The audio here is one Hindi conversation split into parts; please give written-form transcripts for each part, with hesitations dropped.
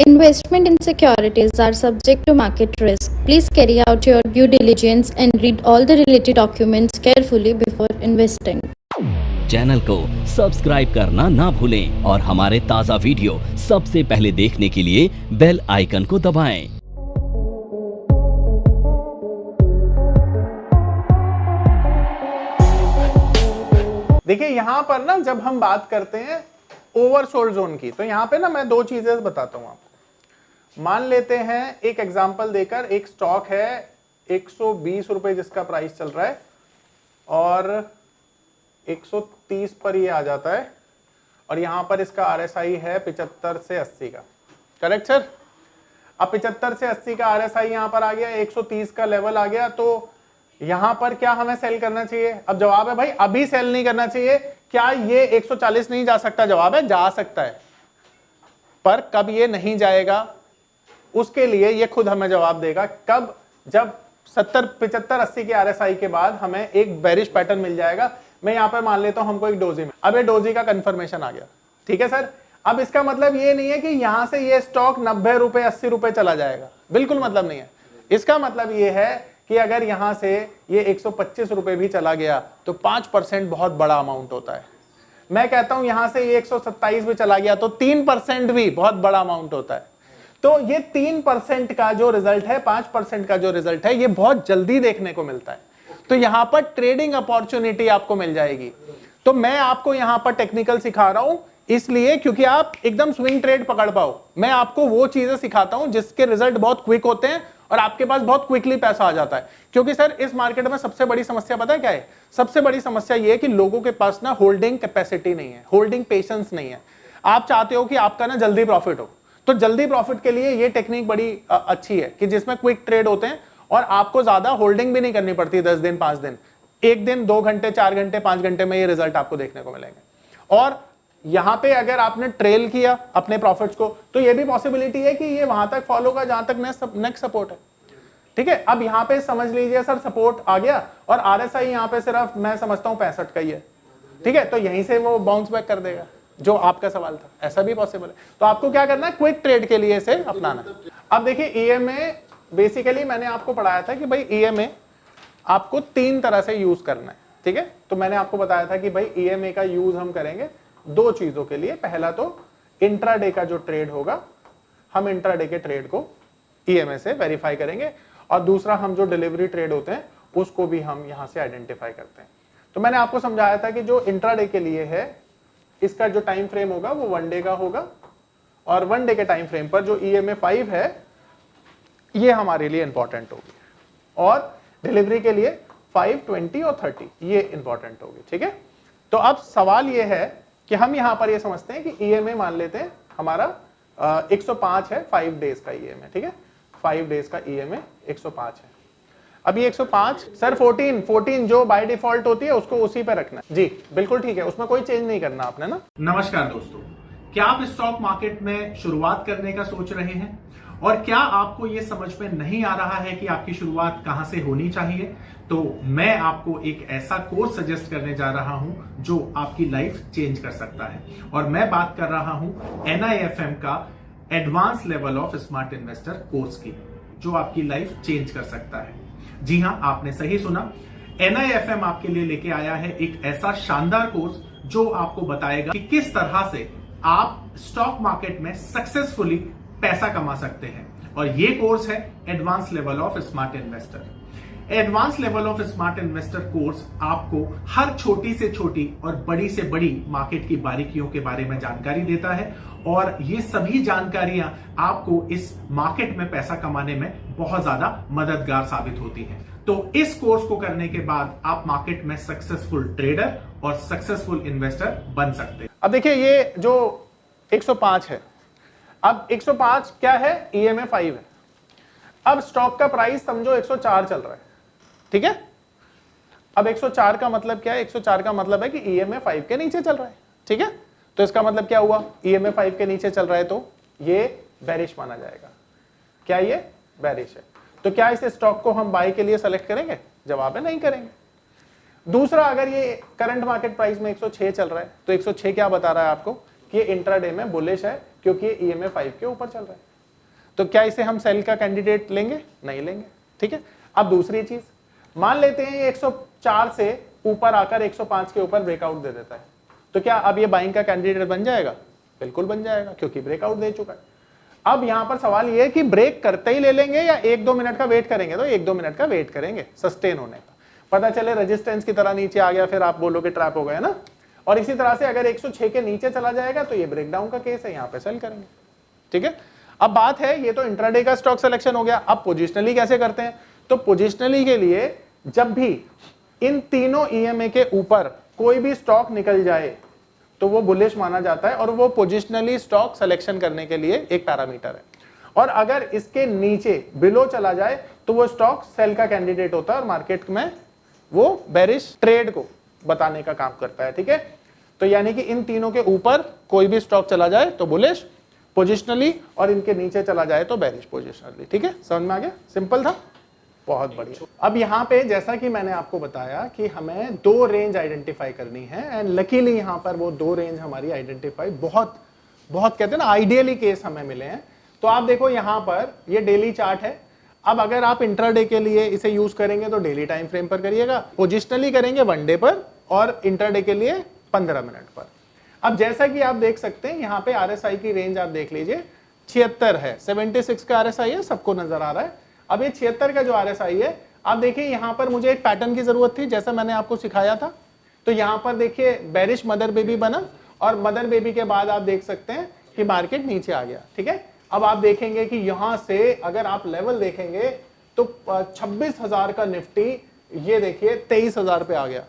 Investment in securities are subject to market risk. Please carry out your due diligence and read all the related documents carefully before investing. Channel को सब्सक्राइब करना ना भूलें और हमारे ताज़ा वीडियो सबसे पहले देखने के लिए बेल आइकन को दबाएं। देखिए यहां पर ना जब हम बात करते हैं ओवरसोल्ड जोन की, तो यहां पे ना मैं दो चीजें बताता हूं आपको। मान लेते हैं एक एग्जांपल देकर, एक स्टॉक है 120 रुपए जिसका प्राइस चल रहा है और 130 पर ये आ जाता है और यहां पर इसका आरएसआई है 75 से 80 का। Correct sir? अब 75 से 80 का आरएसआई यहां पर आ गया, 130 का लेवल आ गया, तो यहां पर क्या हमें सेल करना चाहिए? अब जवाब है भाई अभी सेल नहीं करना चाहिए। क्या ये 140 नहीं जा सकता? जवाब है जा सकता है, पर कब ये नहीं जाएगा उसके लिए ये खुद हमें जवाब देगा। कब? जब 70, 75, 80 के आरएसआई के बाद हमें एक बेरिश पैटर्न मिल जाएगा। मैं यहां पर मान लेता हूं हमको एक डोजी में, अब ये डोजी का कंफर्मेशन आ गया, ठीक है सर। अब इसका मतलब ये नहीं है कि यहां से ये स्टॉक 90 रुपए 80 रुपए चला जाएगा, बिल्कुल मतलब नहीं है। इसका मतलब ये है कि अगर यहां से ये 125 रुपए भी चला गया तो 5% बहुत बड़ा अमाउंट होता है। मैं कहता हूं यहां से ये 127 भी चला गया तो 3% भी बहुत बड़ा अमाउंट होता है। तो ये 3% का जो रिजल्ट है, 5% का जो रिजल्ट है, ये बहुत जल्दी देखने को मिलता है। तो यहां पर ट्रेडिंग अपॉर्चुनिटी आपको मिल जाएगी। तो मैं आपको यहां पर टेक्निकल सिखा रहा हूं इसलिए क्योंकि आप एकदम स्विंग ट्रेड पकड़ पाओ। मैं आपको वो चीजें सिखाता हूं जिसके रिजल्ट बहुत क्विक होते हैं और आपके पास बहुत क्विकली पैसा आ जाता है। क्योंकि सर इस मार्केट में सबसे बड़ी समस्या पता है क्या है? सबसे बड़ी समस्या ये है कि लोगों के पास ना होल्डिंग कैपेसिटी नहीं है, होल्डिंग पेशेंस नहीं है। आप चाहते हो कि आपका ना जल्दी प्रॉफिट हो, तो जल्दी प्रॉफिट के लिए ये टेक्निक बड़ी अच्छी है कि जिसमें क्विक ट्रेड होते हैं और आपको ज्यादा होल्डिंग भी नहीं करनी पड़ती। 10 दिन 5 दिन, एक दिन 2 घंटे 4 घंटे 5 घंटे में ये रिजल्ट आपको देखने को मिलेंगे। और यहां पे अगर आपने ट्रेल किया अपने प्रॉफिट्स को तो ये भी पॉसिबिलिटी है कि ये वहां तक फॉलो होगा जहां तक नेक्स्ट सपोर्ट है, ठीक है। अब यहां पे समझ लीजिए सर सपोर्ट आ गया और आरएसआई यहां पे सिर्फ मैं समझता हूं 65 का ही है, ठीक है। तो यहीं से वो बाउंस बैक कर देगा, जो आपका सवाल था, ऐसा भी पॉसिबल है। तो आपको क्या करना है? क्विक ट्रेड के लिए इसे अपनाना। अब देखिए ईएमए बेसिकली मैंने आपको पढ़ाया था कि भाई ईएमए आपको 3 तरह से यूज करना है, ठीक है। तो मैंने आपको बताया था कि भाई ईएमए का यूज हम करेंगे 2 चीजों के लिए। पहला तो इंट्राडे का जो ट्रेड होगा, हम इंट्राडे के ट्रेड को ईएमए से वेरीफाई करेंगे, और दूसरा हम जो डिलीवरी ट्रेड होते हैं उसको भी हम यहां से आइडेंटिफाई करते हैं। तो मैंने आपको समझाया था कि जो इंट्राडे के लिए है इसका जो टाइम फ्रेम होगा वो 1 डे का होगा, और 1 डे के टाइम फ्रेम पर जो ईएमए 5 है ये हमारे लिए इंपॉर्टेंट होगी, और डिलीवरी के लिए 5, 20 और 30 ये इंपॉर्टेंट होगी, ठीक है। तो अब सवाल ये है कि हम यहां पर ये समझते हैं कि ईएमए मान लेते हैं हमारा 105 है, 5 डेज का ईएमए, ठीक है। 5 डेज का ईएमए 105 है। अब ये 105 सर 14 जो बाय डिफॉल्ट होती है उसको उसी पे रखना है। जी बिल्कुल ठीक है, उसमें कोई चेंज नहीं करना आपने ना। नमस्कार दोस्तों, क्या आप स्टॉक मार्केट में शुरुआत करने का सोच रहे हैं और क्या आपको यह समझ में नहीं आ रहा है कि आपकी शुरुआत कहां से होनी चाहिए? तो मैं आपको एक ऐसा कोर्स सजेस्ट करने जा रहा हूं जो आपकी लाइफ चेंज कर सकता है, और मैं बात कर रहा हूं NIFM का advance level of smart investor course की, जो आपकी लाइफ चेंज कर सकता है। जी हां, आपने सही सुना, NIFM आपके लिए लेके आया है एक ऐसा शानदार कोर्स जो आपको बताएगा कि किस तरह से आप स्टॉक मार्केट में सक्सेसफुली पैसा कमा सकते हैं। और ये कोर्स है advance level of smart investor. Advance level of smart investor course आपको हर छोटी से छोटी और बड़ी से बड़ी मार्केट की बारीकियों के बारे में जानकारी देता है, और ये सभी जानकारियां आपको इस मार्केट में पैसा कमाने में बहुत ज्यादा मददगार साबित होती हैं। तो इस कोर्स को करने के बाद आप मार्केट में सक्सेसफुल ट्रेडर और सक्सेसफुल इन्वेस्टर बन सकते हैं। अब देखिए ये जो 105 है, अब 105 क्या है? ईएमए 5 है। अब स्टॉक का प्राइस समझो 104 चल रहा है, ठीक है। अब 104 का मतलब क्या है? 104 का मतलब है कि ईएमए 5 के नीचे चल रहा है, ठीक है। तो इसका मतलब क्या हुआ? ईएमए 5 के नीचे चल रहा है तो ये बेरिश माना जाएगा। क्या ये बेरिश है? तो क्या इस स्टॉक को हम बाय के लिए सेलेक्ट करेंगे? जवाब है नहीं करेंगे। दूसरा, अगर ये करंट मार्केट प्राइस में 106 चल रहा है तो 106 क्या बता रहा है आपको? कि ये इंट्राडे में बुलिश है क्योंकि ये ईएमए 5 के ऊपर चल रहा है। तो क्या इसे हम सेल का कैंडिडेट लेंगे? नहीं लेंगे। ठीक है, अब दूसरी चीज, मान लेते हैं ये 104 से ऊपर आकर 105 के ऊपर ब्रेकआउट दे देता है, तो क्या अब ये बाइंग का कैंडिडेट बन जाएगा? बिल्कुल बन जाएगा, क्योंकि ब्रेकआउट दे चुका है। अब यहां पर सवाल ये है कि ब्रेक करते ही ले लेंगे या 1-2 मिनट का वेट करेंगे? तो 1-2 मिनट का वेट करेंगे सस्टेन होने का, पता चले रेजिस्टेंस की तरह नीचे आ गया, फिर आप बोलोगे ट्रैप हो गया ना। और इसी तरह से अगर 106 के नीचे चला जाएगा तो ये ब्रेकडाउन का केस है, यहां पे सेल करेंगे। ठीक है, अब बात है, ये तो इंट्राडे का स्टॉक सिलेक्शन हो गया। अब पोजिशनली कैसे करते हैं? तो पोजिशनली के लिए जब भी इन तीनों ईएमए के ऊपर कोई भी स्टॉक निकल जाए तो वो बुलिश माना जाता है, और वो पोजिशनली स्टॉक सिलेक्शन करने के लिए एक पैरामीटर है। और अगर इसके नीचे बिलो चला जाए तो वो स्टॉक सेल का कैंडिडेट होता है और मार्केट में वो बेरिश ट्रेड को बताने का काम करता है। ठीक है, तो यानी कि इन तीनों के ऊपर कोई भी स्टॉक चला जाए तो बुलिश पोजिशनली, और इनके नीचे चला जाए तो बेरिश पोजिशनली। ठीक है, समझ में आ गया? सिंपल था, बहुत बढ़िया। अब यहाँ पे जैसा कि मैंने आपको बताया कि हमें 2 रेंज आइडेंटिफाई करनी है, एंड लकीली यहाँ पर वो 2 रेंज हमारी आइडेंटिफाई बहुत कहते हैं ना आइडियली केस हमें मिले हैं। तो आप देखो यहाँ पर ये डेली चार्ट है। अब अगर आप इंट्राडे के लिए इसे यूज करेंगे तो डेली टाइम फ्रेम पर करिएगा, पोजिशनली करेंगे 1 डे पर, और इंट्राडे के लिए 15 मिनट पर। अब जैसा कि आप देख सकते हैं यहाँ पे आरएसआई की रेंज आप देख लीजिए, 76 है, 76 का आरएसआई है, सबको नजर आ रहा है। अब ये 76 का जो आरएसआई है, आप देखिए यहाँ पर मुझे एक पैटर्न की जरूरत थी, जैसा मैंने आपको सिखाया था। तो यहाँ पर देखिए बेरिश मदर बेबी बना, और मदर बेबी के बाद आप देख सकते हैं कि मार्केट नीचे आ गया। ठीक है, अब आप देखेंगे कि यहां से अगर आप लेवल देखेंगे तो 26,000 का निफ्टी, ये देखिए 23,000 पे आ गया।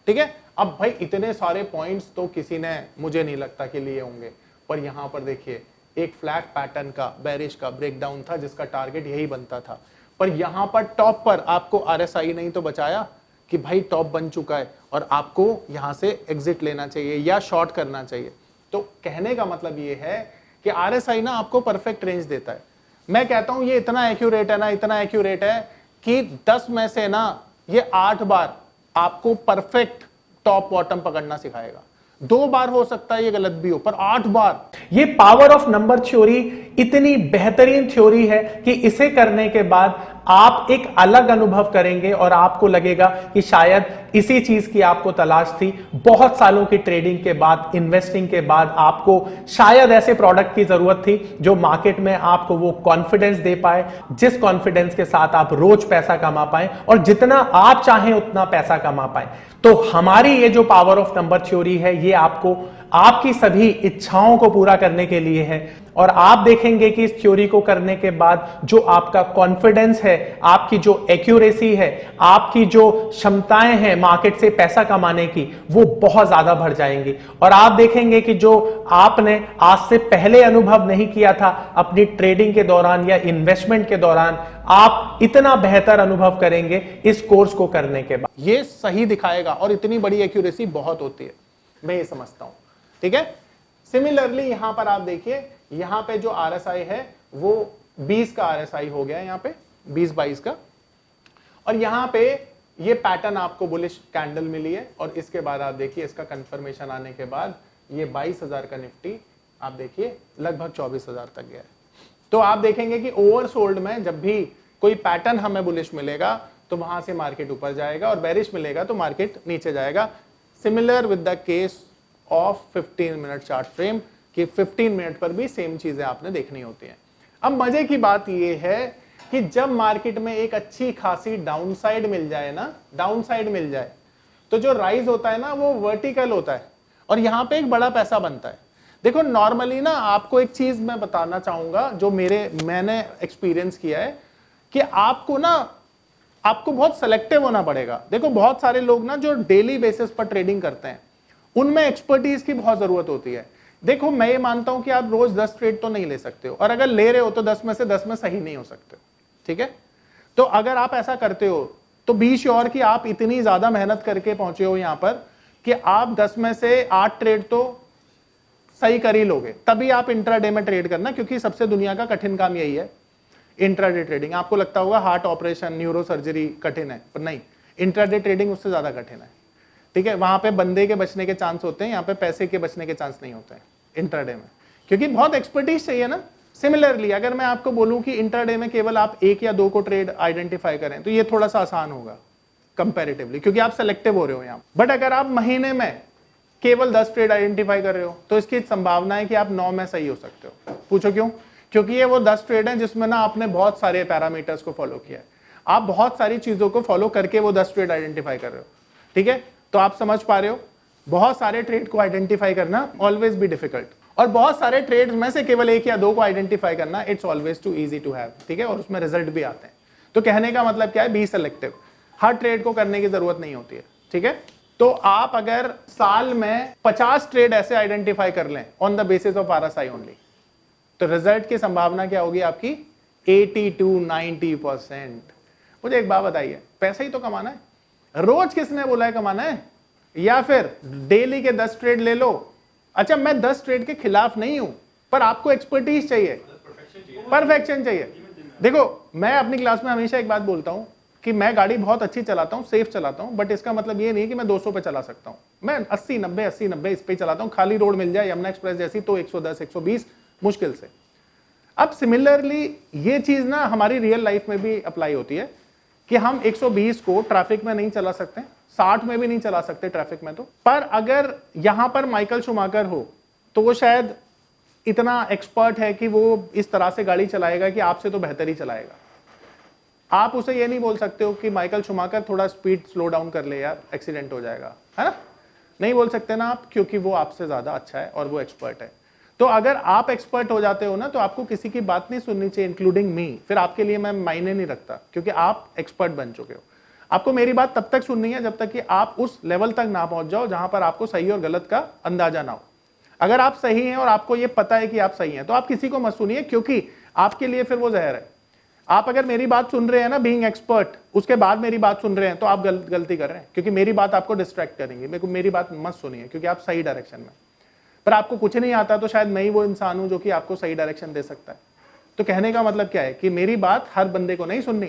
ठीक है, अब भाई इतने सारे पॉइंट्स तो किसी ने, मुझे नहीं लगता कि लिए होंगे, पर यहां पर देखिए एक फ्लैट पैटर्न का बेरिश का ब्रेकडाउन था जिसका टारगेट यही बनता था, पर यहां पर टॉप पर आपको आरएसआई नहीं तो बचाया कि भाई टॉप बन चुका है और आपको यहां से एग्जिट लेना चाहिए या शॉर्ट करना चाहिए। तो कहने का मतलब ये है कि आरएसआई ना आपको परफेक्ट रेंज देता है। मैं कहता हूं ये इतना एक्यूरेट है ना, इतना एक्यूरेट है कि 10 में से ना ये 8 बार आपको परफेक्ट टॉप बॉटम पकड़ना सिखाएगा। 2 बार हो सकता है ये गलत भी हो, पर 8 बार। ये पावर ऑफ नंबर थ्योरी इतनी बेहतरीन थ्योरी है कि इसे करने के बाद आप एक अलग अनुभव करेंगे और आपको लगेगा कि शायद इसी चीज की आपको तलाश थी। बहुत सालों की ट्रेडिंग के बाद, इन्वेस्टिंग के बाद आपको शायद ऐसे प्रोडक्ट की जरूरत थी जो मार्केट में आपको वो कॉन्फिडेंस दे पाए, जिस कॉन्फिडेंस के साथ आप रोज पैसा कमा पाए और जितना आप चाहें उतना पैसा कमा पाए। तो हमारी ये जो पावर ऑफ नंबर थ्योरी है, ये आपको आपकी सभी इच्छाओं को पूरा करने के लिए है। और आप देखेंगे कि इस थ्योरी को करने के बाद जो आपका कॉन्फिडेंस है, आपकी जो एक्यूरेसी है, आपकी जो क्षमताएं हैं मार्केट से पैसा कमाने की, वो बहुत ज्यादा बढ़ जाएंगी। और आप देखेंगे कि जो आपने आज से पहले अनुभव नहीं किया था अपनी ट्रेडिंग के दौरान या इन्वेस्टमेंट के दौरान, आप इतना बेहतर अनुभव करेंगे इस कोर्स को करने के बाद। ये सही दिखाएगा, और इतनी बड़ी एक्यूरेसी बहुत होती है, मैं ये समझता हूं। ठीक है, सिमिलरली यहां पर आप देखिए, यहां पे जो आरएसआई है वो 20 का आरएसआई हो गया, यहां पे 20-22 का, और यहां पे ये पैटर्न आपको बुलिश कैंडल मिली है। और इसके बाद आप देखिए इसका कंफर्मेशन आने के बाद ये 22,000 का निफ्टी आप देखिए लगभग 24,000 तक गया है। तो आप देखेंगे कि ओवरसोल्ड में जब भी कोई पैटर्न हमें बुलिश मिलेगा तो वहां से मार्केट ऊपर जाएगा, और बेरिश मिलेगा तो मार्केट नीचे जाएगा। Similar with the case of 15 minute chart frame, कि 15 मिनट पर भी सेम चीजें आपने देखनी होती हैं। अब मजे की बात यह है कि जब मार्केट में एक अच्छी खासी डाउनसाइड मिल जाए ना, डाउनसाइड मिल जाए, तो जो राइज होता है ना वो वर्टिकल होता है, और यहां पे एक बड़ा पैसा बनता है। देखो नॉर्मली ना, आपको एक चीज मैं बताना चाहूंगा जो मैंने एक्सपीरियंस किया है, कि आपको बहुत सेलेक्टिव होना पड़ेगा। देखो बहुत सारे लोग ना जो डेली बेसिस पर ट्रेडिंग करते हैं, उनमें एक्सपर्टीज की बहुत जरूरत होती है। देखो मैं ये मानता हूं कि आप रोज 10 ट्रेड तो नहीं ले सकते हो, और अगर ले रहे हो तो 10 में से 10 में सही नहीं हो सकते। ठीक है, तो अगर आप ऐसा करते हो तो बी श्योर कि आप इतनी ज्यादा मेहनत करके पहुंचे हो यहां पर कि आप 10 में से 8 ट्रेड तो सही कर ही लोगे, तभी आप इंट्राडे में ट्रेड करना, क्योंकि सबसे दुनिया का कठिन काम यही है इंट्राडे ट्रेडिंग। आपको लगता होगा हार्ट ऑपरेशन, न्यूरो सर्जरी कठिन है, पर नहीं, इंट्राडे ट्रेडिंग उससे ज्यादा कठिन है। ठीक है, वहां पे बंदे के बचने के चांस होते हैं, यहाँ पे पैसे के बचने के चांस नहीं होते हैं इंट्राडे में, क्योंकि बहुत एक्सपर्टीज चाहिए ना। सिमिलरली अगर मैं आपको बोलूं कि इंट्राडे में केवल आप एक या दो को ट्रेड आइडेंटिफाई करें तो ये थोड़ा सा आसान होगा कंपैरेटिवली, क्योंकि आप सेलेक्टिव हो रहे हो यहां। बट अगर आप महीने में केवल 10 ट्रेड आइडेंटिफाई कर रहे हो तो इसकी संभावना है कि आप 9 में सही हो सकते हो। पूछो क्यों? क्योंकि ये वो 10 ट्रेड हैं जिसमें ना आपने बहुत सारे पैरामीटर्स को फॉलो किया है, आप बहुत सारी चीजों को फॉलो करके वो 10 ट्रेड आइडेंटिफाई कर रहे हो। ठीक है, तो आप समझ पा रहे हो, बहुत सारे ट्रेड को आइडेंटिफाई करना ऑलवेज बी डिफिकल्ट, और बहुत सारे ट्रेड्स में से केवल एक या दो को आइडेंटिफाई करना it's always too easy to have. ठीक है, और उसमें रिजल्ट भी आते हैं। तो कहने का मतलब क्या है? बी सेलेक्टिव, हर ट्रेड को करने की जरूरत नहीं होती है। ठीक है, तो आप अगर साल में 50 ट्रेड ऐसे आइडेंटिफाई कर लें on the basis of RSI only, तो रिजल्ट की संभावना क्या होगी आपकी? 80 to 90%। मुझे एक बात बताइए, पैसा ही तो कमाना है, रोज किसने बोला है कमाना है? या फिर डेली के 10 ट्रेड ले लो। अच्छा, मैं 10 ट्रेड के खिलाफ नहीं हूं, पर आपको एक्सपर्टीज चाहिए, परफेक्शन चाहिए। देखो, मैं अपनी क्लास में हमेशा एक बात बोलता हूं कि मैं गाड़ी बहुत अच्छी चलाता हूं, सेफ चलाता हूं, बट इसका मतलब ये नहीं कि मैं 200 पे चला सकता हूं। मैं 80-90 इस पे चलाता हूं। खाली रोड मिल जाए यमुना एक्सप्रेस जैसी तो 110-120 मुश्किल से। अब सिमिलरली ये चीज ना हमारी रियल लाइफ में भी अप्लाई होती है कि हम 120 को ट्रैफिक में नहीं चला सकते, 60 में भी नहीं चला सकते ट्रैफिक में। तो पर अगर यहां पर माइकल शूमाकर हो तो वो शायद इतना एक्सपर्ट है कि वो इस तरह से गाड़ी चलाएगा कि आपसे तो बेहतर ही चलाएगा। आप उसे ये नहीं बोल सकते हो कि माइकल शूमाकर थोड़ा स्पीड स्लो डाउन कर ले यार, एक्सीडेंट हो जाएगा, है ना? नहीं बोल सकते ना आप, क्योंकि वो आपसे ज्यादा अच्छा है और वो एक्सपर्ट है। तो अगर आप एक्सपर्ट हो जाते हो ना तो आपको किसी की बात नहीं सुननी चाहिए, इंक्लूडिंग मी। फिर आपके लिए मैं मायने नहीं रखता, क्योंकि आप एक्सपर्ट बन चुके हो। आपको मेरी बात तब तक सुननी है जब तक कि आप उस लेवल तक ना पहुंच जाओ जहां पर आपको सही और गलत का अंदाजा ना हो। अगर आप सही हैं और आपको ये पता है कि आप सही हैं तो आप किसी को मत सुनिए, क्योंकि आपके लिए फिर वो जहर है। आप अगर मेरी बात सुन रहे हैं ना बीइंग एक्सपर्ट, उसके बाद मेरी बात सुन रहे हैं तो आप गलती कर रहे हैं, क्योंकि मेरी बात आपको डिस्ट्रैक्ट करेंगी। मेरी बात मत सुनिए, क्योंकि आप सही डायरेक्शन में। पर आपको कुछ नहीं आता तो शायद मैं ही वो इंसान हूं जो कि आपको सही डायरेक्शन दे सकता है। तो कहने का मतलब क्या है कि मेरी बात हर बंदे को नहीं सुननी,